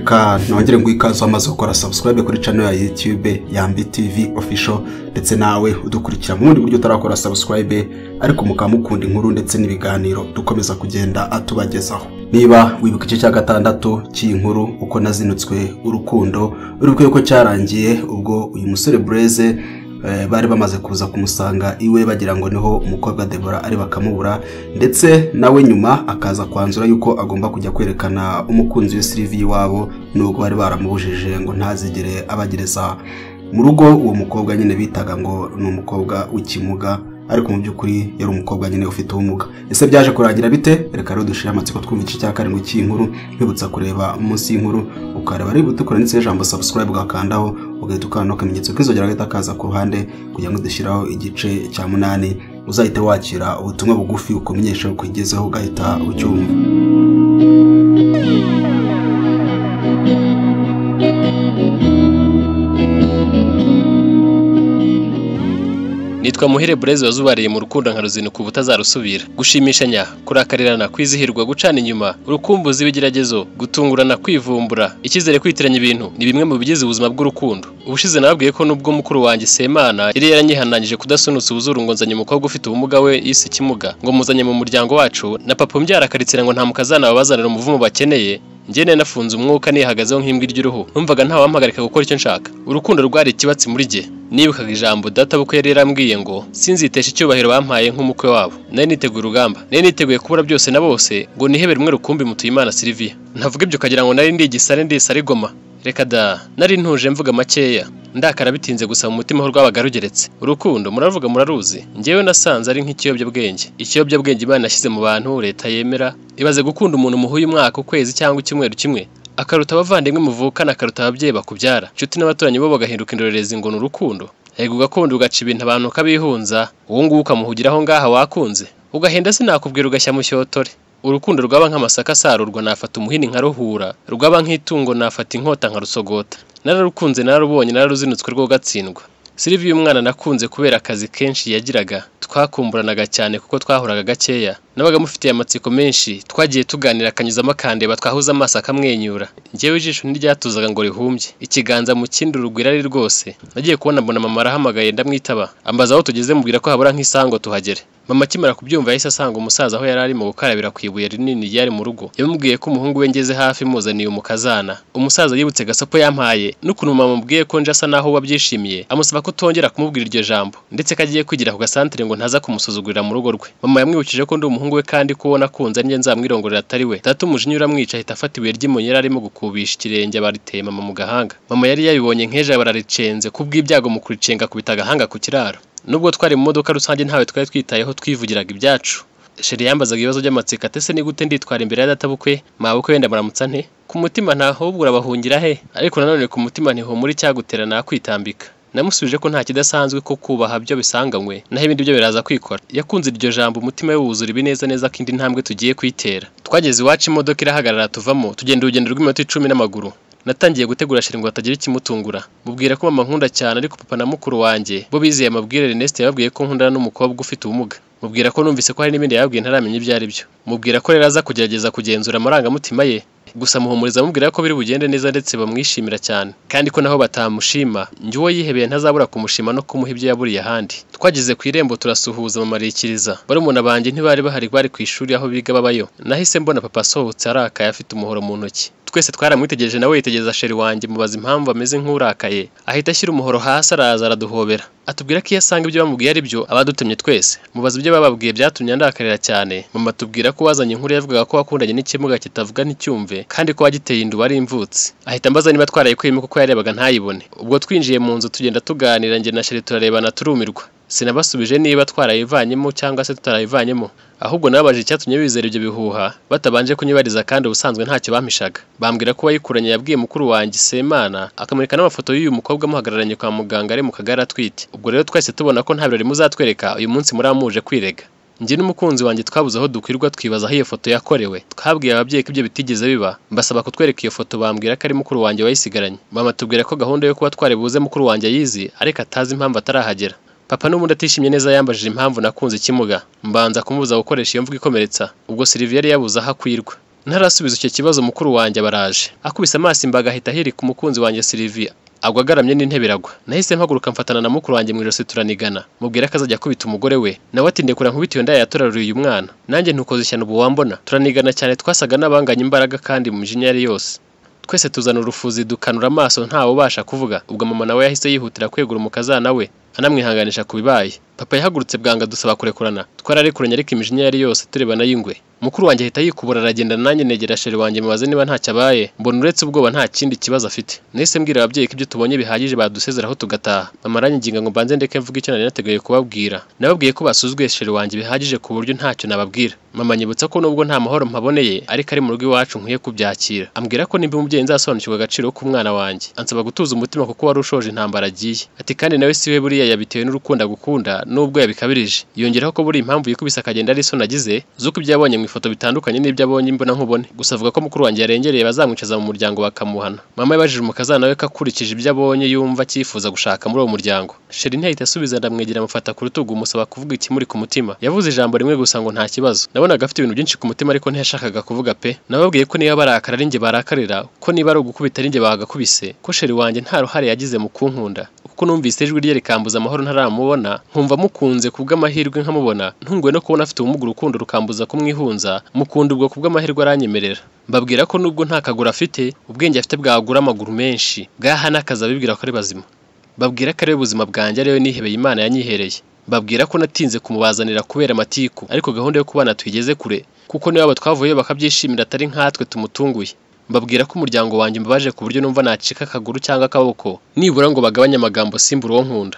reka nongere ngwikaze amaze gukora subscribe kuri channel ya YouTube Yambi TV official ndetse nawe udukurikira mu bundi buryo utarakora subscribe ariko mukamukunda inkuru ndetse n'ibiganiro dukomeza kugenda atubagezaho. Niba wibuka igice cya gatandatu cy'inkuru uko nazinutswe urukundo urukwe ko cyarangiye ubwo uyu musore Blaise bari bamaze kuza kumusanga iwe bagira ngo niho umukobwa Deborah ari bakamubura ndetse nawe nyuma akaza kwanzura yuko agomba kujya kwerekana umukunzi we Sylvie wabo nubwo bari baramubujije ngo ntazigere abagereza mu rugo. Uwo mukobwa nyine bitaga ngo ni umukobwa w'ikimuga ariko mu byukuri yari umukobwa nyine ufite ubumuga. Ese byaje kurangira bite? Reka rero dushire amatsiko twumva igice cya karindwi cy'inkuru, bibutsa kureba munsi y'inkuru ukareba ari butukora ndetse ijambo subscribe ugakandaho ugahita ukanda akamenyetso kizogera gahita kaza ku ruhande kugira ngo dushyiraho igice cya 8 uzahite wakira ubutumwa bugufi ukumenyesha uko igezeho ugahita ucyumva. Nitwa Muhire Blaise wazubariye mu rukundo nka ruzinuka ubutazarusubira, gushimishanya, kurakarirana, kwizihirwa, gucana inyuma, urukumbuzi ibigeragezo, gutungurana, kwivumbura, icyizere, kwitiranya ibintu ni bimwe mu bigize ubuzima bw'urukundo. Ubushize nababwiye ko nubwo mukuru wanjye Semana yari yaranyihanangije kudasunutsa ubuzuru ngo nzanye umukobwa ufite ubumuga we yise Kimuga ngo muzanye mu muryango wacu, na papa umbyara akaritsira ngo nta mukazana babazanira umuvumo bakeneye. Njye nafunze umwuka nihagazeho nk'imbwa ry'uruhu, numvaga nta wampagarika gukora icyo nshaka. Urukundo rwari ikibatsi muri jye. Nibukaga ijambo data bukwe yari yarambwiye ngo sinzitesha icyubahiro bampaye nk'umukwe wabo. Nari niteguye urugamba, nari niteguye kubura byose na bose ngo nihebere rumwe rukumbi mutuye Imana Sylvie. Ntavuga ibyo kagira ngo nari ndi igisare ndisare goma. Reka da, nari ntuje mvuga makeya. Ndakara bitinze gusa mu mutima ho rwabaga rugeretse. Urukundo muravuga muraruzi. Njyewe nasanze ari nk'ikiyobyabwenge. Ikiyobyabwenge Imana yashyize mu bantu leta yemera. Ibaze gukunda umuntu muhuye umwaka, ukwezi cyangwa icyumweru kimwe. Akaruta abavandimwe muvukana, akaruta ababyeyi bakubyara. Inshuti n'abaturanyi bo bagahinduka indorerezi ngo n'urukundo. Yego gakondo ugaca ibintu abantu kabihunza, uwo nguwo ukamuhugiraho ngaha wakunze. Ugahenda sinakubwira ugashya mu cyotore. Urukundo rwaba nk'amasaka asarurwa nafata umuhini nkaruhura, rwaba nk'itungo nafata inkota nkarusogota. Nararukunze nararubonye nararuzinutswe rwo gatsindwa. Sylvie umwana nakunze kubera akazi kenshi yagiraga, twakumburanaga cyane kuko twahuraga gakeya. Nabaga mufitiye amatsiko menshi, twagiye tuganira akanyuzamo akandeba twahuza amaso akamwenyura. Njyewe ijisho ntiryatuzaga ngo rihumbye, ikiganza mu kindi urugwira ari rwose. Nagiye kubona mbona mama arahamagaye ndamwitaba, ambaza aho tugeze mubwira ko habura nk'isaha ngo tuhagere. Mama kimara kubyumva yahise asanga umusaza aho yari arimo gukarabira ku ibuye rinini ryari mu rugo. Yamubwiye ko umuhungu we ngeze hafi muzaniye umukazana. Umusaza yibutse gasopo yampaye n'ukuntu mama mubwiye ko nje asa naho wabyishimiye, amusaba ko tongera kumubwira iryo jambo ndetse kagiye kwigira ku gasantere ngo ntaza kumusuzugurira mu rugo rwe. Mama yamwibukije ko ndi umuhungu we kandi ko ubona kunza njye nzamwirongorera atari we. Data umujinya uramwica ahita afata ibuye ry'imonyi yari arimo gukubisha ikirenge bariteye mama mu gahanga. Mama yari yabibonye nk'ejo bararicenze kubw'ibyago mu kuricenga kubita agahanga ku kiraro. Nubwo twari mu modoka rusange ntawe twari twitayeho twivugiraga ibyacu. Sheri yambazaga ibibazo by'amatsiko atese ni gute nditwara imbere ya data bukwe, mabukwe wenda muramutsa nte? Ku mutima ntahubwo urabahungira he, ariko nanone ku mutima ntiho muri cyagutera nakwitambika. Namusubije ko nta kidasanzwe ko kubaha byo bisanganywe naho ibindi byo biraza kwikora. Yakunze iryo jambo umutima we wuzura ibineza neza kindi ntambwe tugiye kwitera. Twageze iwacu imodoka irahagarara tuvamo tugenda urugendo rw'iminota 10 n'amaguru. Natangiye gutegura Sheri ngo atagira ikimutungura. Mubwira ko mama nkunda cyane ariko papa na mukuru wanjye bo bizeye amabwire Ernest yababwiye ko nkundana n'umukobwa ufite ubumuga. Mubwira ko numvise ko hari n'ibindi yababwiye ntaramenya ibyo ari byo. Mubwira ko rero aza kugerageza kugenzura amarangamutima ye. Gusa muhumuriza mubwira ko biri bugende neza ndetse bamwishimira cyane kandi ko naho batamushima njye uwo yihebeye ntazabura kumushima no kumuha ibyo yaburiye ahandi. Twageze ku irembo turasuhuza mama arikiriza. Barumuna banjye ntibari bahari bari ku ishuri aho biga babayo. Nahise mbona papa asohotse arakaye afite umuhoro mu ntoki. Twese twaramwitegereje nawe yitegereza Sheri wanjye mubaza impamvu ameze nk'urakaye. Ahita ashyira umuhoro hasi araza araduhobera. Atubwira ko yasanga ibyo bamubwiye ari byo abadutemye twese. Mubaza ibyo bababwiye byatumye ndakarira cyane. Mama tubwira ko wazanye inkuru yavugaga ko wakundanye n'ikimuga kitavuga nticyumve kandi ko wagiteye induba ari imvutsi. Ahita ambaza niba twarayikuyemo kuko yarebaga ntayibone. Ubwo twinjiye mu nzu tugenda tuganira njye na Sheri turarebana turumirwa. Sinabasubije niba twarayivanyemo cyangwa se tutarayivanyemo, ahubwo nabaje icyatumye bizera ibyo bihuha batabanje kunyibariza kandi ubusanzwe ntacyo bampishaga. Bambwira ko wayikuranye yabwiye mukuru wanjye Semana akamurika n'amafoto y'uyu mukobwa muhagararanye kwa muganga ari mu kagara atwite. Ubwo rero twese tubona ko nta birori muzatwereka uyu munsi muramuje kwirega. Njye n'umukunzi wanjye twabuze aho dukwirwa twibaza aho iyo foto yakorewe. Twabwiye ababyeyi ko ibyo bitigeze biba, mbasaba kutwereka iyo foto bambwira ko ari mukuru wanjye wayisigaranye. Mama tubwira ko gahunda yo kuba twari buze mukuru wanjye yizi ariko atazi impamvu atarahagera. Papa n'ubundi atishimye neza yambajije impamvu nakunze Kimuga, mbanza kumubuza gukoresha iyo mvugo ikomeretsa. Ubwo Sylvie yari yabuze aho akwirwa. Ntarasubiza icyo kibazo mukuru wanjye baraje akubise amaso imbaga ahita ahirika umukunzi wanjye Sylvia agwa agaramye n'intebe iragwa. Nahise mpaguruka mfatana na mukuru wanjye mu ijosi turanigana mubwira ko azajya kubita umugore we nawe ati ndekura nkubitiyo ndaya yatoraruriye uyu mwana nanjye ntukoze ishyano ubu wambona. Turanigana cyane twasaga n'abanganya imbaraga kandi mu mijinya yari yose. Twese tuzana urufuzi dukanura amaso ntawe ubasha kuvuga. Ubwo mama nawe yahise yihutira kwegura umukazana we anamwihanganisha kubibaye. Papa yahagurutse bwanga dusaba kurekurana. Twararekuranye ariko imijinya yari yose turebana y'ingwe. Mukuru wanjye ahita yikubura aragenda nanjye negera sheri wanjye mubaze niba ntacyo abaye. Mbona uretse ubwoba nta kindi kibazo afite. Nahise mbwira ababyeyi ko ibyo tubonye bihagije badusezeraho tugataha. Mama aranyiginga ngo mbanze ndeke mvuga icyo nari nateguye kubabwira. Nababwiye ko basuzuguye sheri wanjye bihagije ku buryo ntacyo nababwira. Mama nyibutsa ko nubwo nta mahoro mpaboneye ariko ari mu rugo iwacu nkwiye kubyakira. Ambwira ko nimba umubyeyi nzasobanukirwa agaciro k'umwana wanjye. Ansaba gutuza umutima kuko wari ushoje intambara agiye. Ati kandi nawe siwe buriya yabitewe n'urukundo agukunda nubwo yabikabirije. Yongeraho ko buri impamvu yikubise akagenda ari so nagize zuko ibyo yabonye mu ifoto bitandukanye n'ibyo abonye imbona nkubone. Gusa avuga ko mukuru wanjye yarengereye bazamwicaza mu muryango bakamuhana. Mama yabajije umukazana we ko akurikije ibyo abonye yumva cyifuza gushaka muri uwo muryango. Sheri ntiyahita asubiza ndamwegera amufata ku rutugu musaba kuvuga ikimuri ku mutima. Yavuze ijambo rimwe gusa ngo nta kibazo. Nabonaga afite ibintu byinshi ku mutima ariko ntiyashakaga kuvuga pe. Nababwiye ko niba barakara ari njye barakarira ko niba ari ugukubita ari njye bagakubise ko sheri wanjye nta ruhare yagize mu kunkunda kuko numvise ijwi rye rikambuza amahoro ntaramubona nkumva mukunze kubw'amahirwe nkamubona ntunguwe no kubona afite ubumuga urukundo rukambuza kumwihunza mukunda ubwo kubw'amahirwe aranyemerera. Mbabwira ko nubwo nta kaguru afite ubwenge afite bwagura amaguru menshi bwahana akaza bibwira ko ari bazima. Babwira ko ari ubuzima bwanjye ariwe nihebeye Imana yanyihereye. Babwira ko natinze kumubazanira kubera amatiku ariko gahunda yo kubana tuyigeze kure kuko niba batwavuye bakabyishimira atari nkatwe tumutunguye. Mbabwira ko umuryango wanjye mbabaje ku buryo numva nacika akaguru cyangwa akaboko nibura ngo bagabanye amagambo simbura uwo nkunda.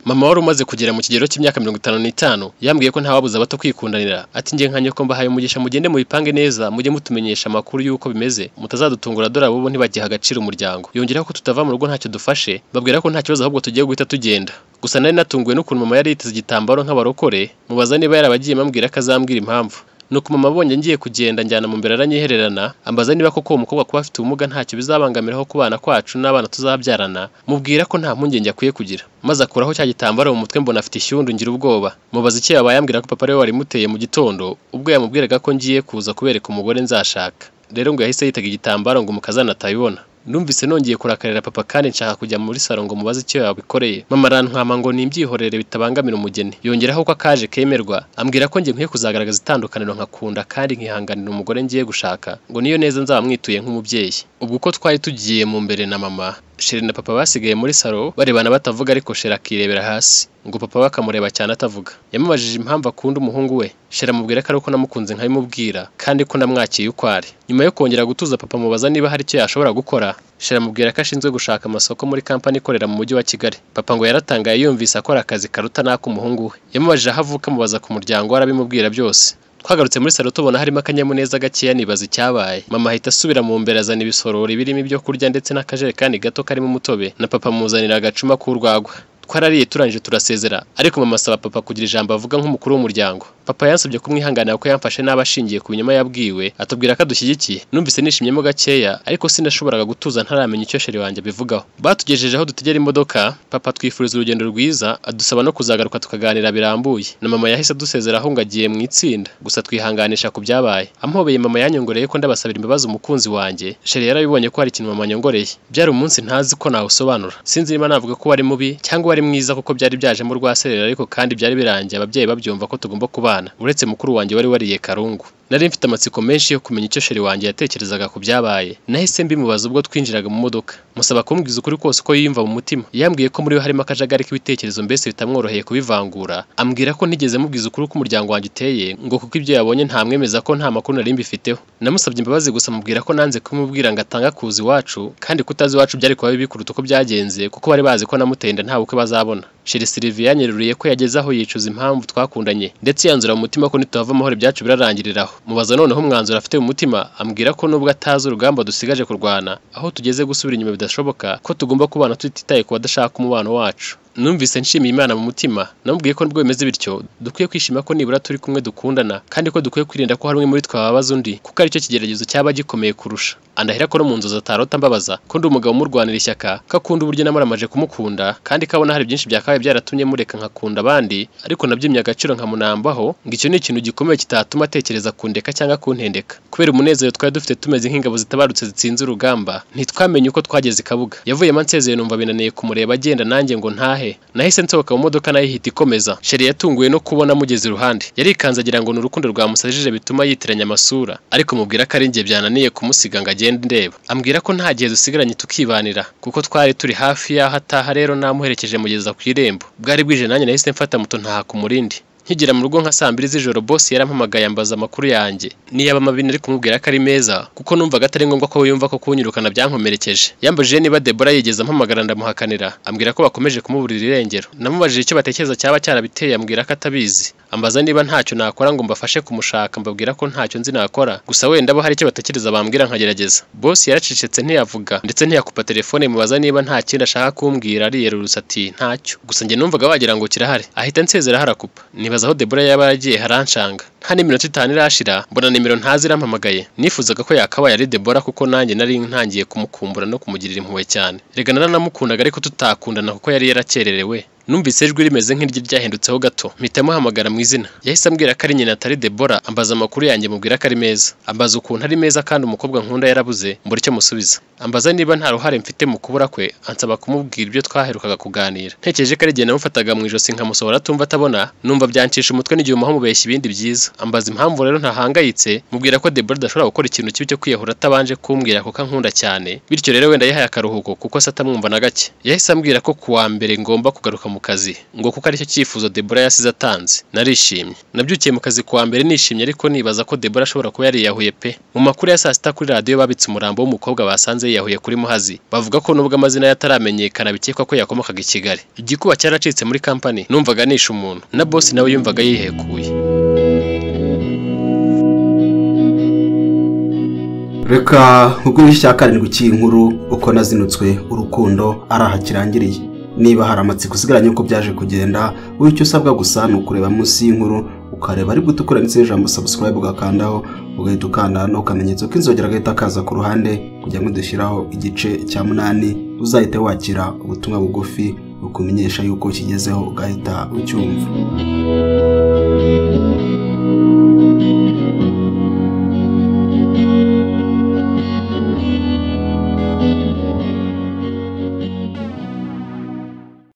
Mama wari umaze kugera mu kigero cy'imyaka 55 yambwiye ko ntawabuza bato kwikundanira. Ati ngiye nkanye ko mbahaye umugisha mugende mubipange neza mujye mutumenyesha amakuru y'uko bimeze mutazadutungura dore abo ntibagiha agaciro umuryango. Yongeraho ko tutava mu rugo ntacyo dufashe. Babwira ko nta kibazo ahubwo tugiye guhita tugenda. Gusa nari natunguwe n'ukuntu mama yari yiteze igitambaro nk'abarokore mubaza niba yarabagiye mambwira ko azambwira impamvu. Nuko mama abonye ngiye kugenda njyana mu mbere aranyihererana ambaza niba koko umukobwa kuba afite ubumuga ntacyo bizabangamiraho kubana kwacu n'abana tuzabyarana. Mubwira ko nta mpungenge akwiye kugira. Maze akuraho cya gitambaro mu mutwe mbona afite ishyundu ngira ubwoba. Mubaza icyo yabaye ambwira ko papa ariwe wari muteye mu gitondo ubwo yamubwiraga ko ngiye kuza kubereka umugore nzashaka. Rero ngo yahise yitaga igitambaro ngo umukazana atayibona. Numvise nongeye kurakarira papa kandi nshaka kujya muri salo ngo mubaze icyo yabikoreye. Mama arantwama ngo nimbyihorere bitabangamira umugeni. Yongeraho ko akaje kemerwa ambwira ko ngiye nkwiye kuzagaragaza itandukaniro nkakunda kandi nkihanganira umugore ngiye gushaka ngo niyo neza nzaba mwituye nk'umubyeyi. Ubwo uko twari tugiye mu mbere na mama Sheri na papa basigaye muri salo barebana batavuga ariko Sheri akirebera hasi ngo papa bakamureba cyane atavuga. Yamubajije impamvu akunda umuhungu we. Sheri amubwira ko ari uko namukunze nkabimubwira kandi ko namwakiye uko ari. Nyuma yo kongera gutuza papa mubaza niba hari icyo yashobora gukora. Sheri amubwira ko ashinzwe gushaka amasoko muri kampani ikorera mu mujyi wa Kigali. Papa ngo yaratangaye yumvise akora akazi karuta nako umuhungu we. Yamubajije aho avuka mubaza ku muryango arabimubwira byose. Twagarutse muri salo tubona harimo akanyamuneza gakeya nibaza icyabaye. Mama ahita asubira mu mbere azana ibisorori birimo ibyo kurya ndetse n'akajerekani gato karimo umutobe na papa muzanira agacuma k'urwagwa. Twarariye turangije turasezera ariko mama asaba papa kugira ijambo avuga nk'umukuru w'umuryango. Papa yansabye kumwihanganira ko yamfashe n'abashingiye ku binyoma yabwiwe atubwira ko adushyigikiye. Numvise nishimyemo gakeya ariko sinashoboraga gutuza ntaramenya icyo Sheri wanjye bivugaho. Batugejeje aho dutegera imodoka papa twifuriza urugendo rwiza adusaba no kuzagaruka tukaganira birambuye. Na mama yahise adusezeraho ngo agiye mu itsinda gusa twihanganisha ku byabaye. Ampobeye mama yanyongoreye ko ndabasabira imbabazi umukunzi wanjye. Sheri yarabibonye ko hari ikintu mama nyongoreye. Byari umunsi ntazi ko nawusobanura. Sinzi niba navuga ko wari mubi cyangwa wari mwiza kuko byari byaje mu rwaserera ariko kandi byari birangiye ababyeyi babyumva ko tugomba kubana uretse mukuru wanjye wari wariye karungu. Nari mfite amatsiko menshi yo kumenya icyo Sheri wanjye yatekerezaga ku byabaye. Nahise mbimubaza ubwo twinjiraga mu modoka musaba kumbwiza ukuri kose uko yiyumva mu mutima. Yambwiye ko muri we harimo akajagari k'ibitekerezo mbese bitamworoheye kubivangura. Ambwira ko ntigeze mubwiza ukuri uko umuryango wanjye uteye ngo kuko ibyo yabonye ntamwemeza ko nta makuru nari mbifiteho. Namusabye imbabazi gusa mubwira ko nanze kumubwira ngo atanga kuzi iwacu kandi kutazi iwacu byari kuba bibi kuruta uko byagenze kuko bari bazi ko namutenda nta bukwe bazabona. Sheri Sylvia yanyeruriye ko yageze aho yicuza impamvu twakundanye ndetse yanzura mu mutima ko nitutava amahoro ibyacu birarangiriraho. Mubaza noneho umwanzuro afite mu mutima ambwira ko nubwo atazi urugamba dusigaje kurwana aho tugeze gusubira inyuma bidashoboka ko tugomba kubana tutitaye ku badashaka umubano wacu. numvise nshimiye Imana mu mutima namubwiye ko nubwo bimeze bityo dukwiye kwishima ko nibura turi kumwe dukundana kandi ko dukwiye kwirinda ko hari umwe muri twababaza undi kuko aricyo kigeragezo cyaba gikomeye kurusha. Andahira ko no mu nzozi atarota mbabaza ko ndi umugabo umurwanira ishyaka kakunda uburyo namuramaje kumukunda kandi kabona hari byinshi byakabaye byaratumye mureka nkakunda abandi ariko nabyimye agaciro nkamunambaho ngo icyo ni ikintu gikomeye kitatuma atekereza kundeka cyangwa kuntendeka. Kubera umunezero twari dufite tumeze nk'ingabo zitabarutse zitsinze urugamba ntitwamenye uko twageze Kabuga. Yavuye mansezeye numva binaniye kumureba agenda nanjye ngo ntahe. Nahise nsohoka mu modoka nayo ihita ikomeza. Sheri yatunguye no kubona mugeze iruhande. Yari ikanze agira ngo n'urukundo rwamusajije bituma yitiranya amasura ariko mubwira ko ari njye byananiye kumusiga ngo agende ndeba. Ambwira ko nta gihe dusigaranye tukibanira kuko twari turi hafi y'aho ataha rero namuherekeje mugeza ku irembo. Bwari bwije nanjye nahise mfata moto ntaha ku murindi. Nkigera mu rugo nka 2 z'ijoro boss yarampamagaye ambaza amakuru yanjye niyaba amabini ari kumubwira ko ari meza kuko numvaga atari ngombwa ko yumva ko kunyirukana byankomerekeje. Yambajije niba Deborah yigeze ampamagara ndamuhakanira ambwira ko bakomeje kumuburira irengero. Namubajije icyo batekereza cyaba cyarabiteye ambwira ko atabizi. Ambaza niba ntacyo nakora ngo mbafashe kumushaka mbabwira ko ntacyo nzi nakora gusa wenda bo hari icyo batekereza bambwira nkagerageza. Boss yaracicetse ntiyavuga ndetse ntiyakupa telefone mubaza niba nta kindi ashaka kumbwira ariyerurutse ati ntacyo gusa njye numvaga wagira ngo kirahari. Ahita nsezera harakupa. Aho Deborah yaba yagiye haranshanga nta n'iminota 5 irashira mbona nimero ntazi irampamagaye. Nifuzaga ko yakabaye ari Deborah kuko nanjye nari ntangiye kumukumbura no kumugirira impuhwe cyane. Rega naranamukundaga ariko tutakundana kuko yari yarakererewe. Numvise ijwi rimeze nk'iryo ryahindutseho gato mpita muhamagara mu izina. Yahise ambwira ko ari nyina atari Deborah ambaza amakuru yanjye mubwira ko ari meza. Ambaza ukuntu ari meza kandi umukobwa nkunda yarabuze mbura icyo musubiza. Ambaza niba nta ruhare mfite mu kubura kwe ansaba kumubwira ibyo twaherukaga kuganira. Ntekereje ko ari igihe namufataga mu ijosi nkamusohora tumva atabona numva byancisha umutwe n'igihe umuha mubeshya ibindi byiza. Ambaza impamvu rero ntahangayitse mubwira ko Deborah adashobora gukora ikintu kibi cyo kwiyahura atabanje kumbwira ko kankunda cyane bityo rero wenda yahaye akaruhuko kuko se atamwumva na gake. Yahise ambwira ko kuwa mbere ngomba kugaruka mu kazi ngo kuko aricyo cyifuzo Deborah yasize atanze. Narishimye. Nabyukiye mu kazi kuwa mbere nishimye ariko nibaza ko Deborah ashobora kuba yariyahuye pe. Mu makuru ya saa sita kuri radio babitse umurambo w'umukobwa basanze yiyahuye kuri Muhazi. Bavuga ko nubwo amazina yataramenyekana bikekwa ko yakomokaga i Kigali. Igikuba cyaracitse muri company numvaga nisha umuntu na boss nawe yumvaga yihekuye. Reka nkugurisha cya karindwi cy'inkuru uko nazinutswe urukundo araha kirangiriye. Niba hari amatsiko usigaranye uko byaje kugenda icyo usabwa gusa ni ukureba munsi y'inkuru ukareba ari gutukura ndetse ijambo subscribe ugakandaho ugahita ukanda no kamenyetso k'inzogera gahita kaza ku ruhande kugira ngo dushyiraho igice cya 8 uzahite wakira ubutumwa bugufi bukumenyesha yuko kigezeho ugahita ucyumva.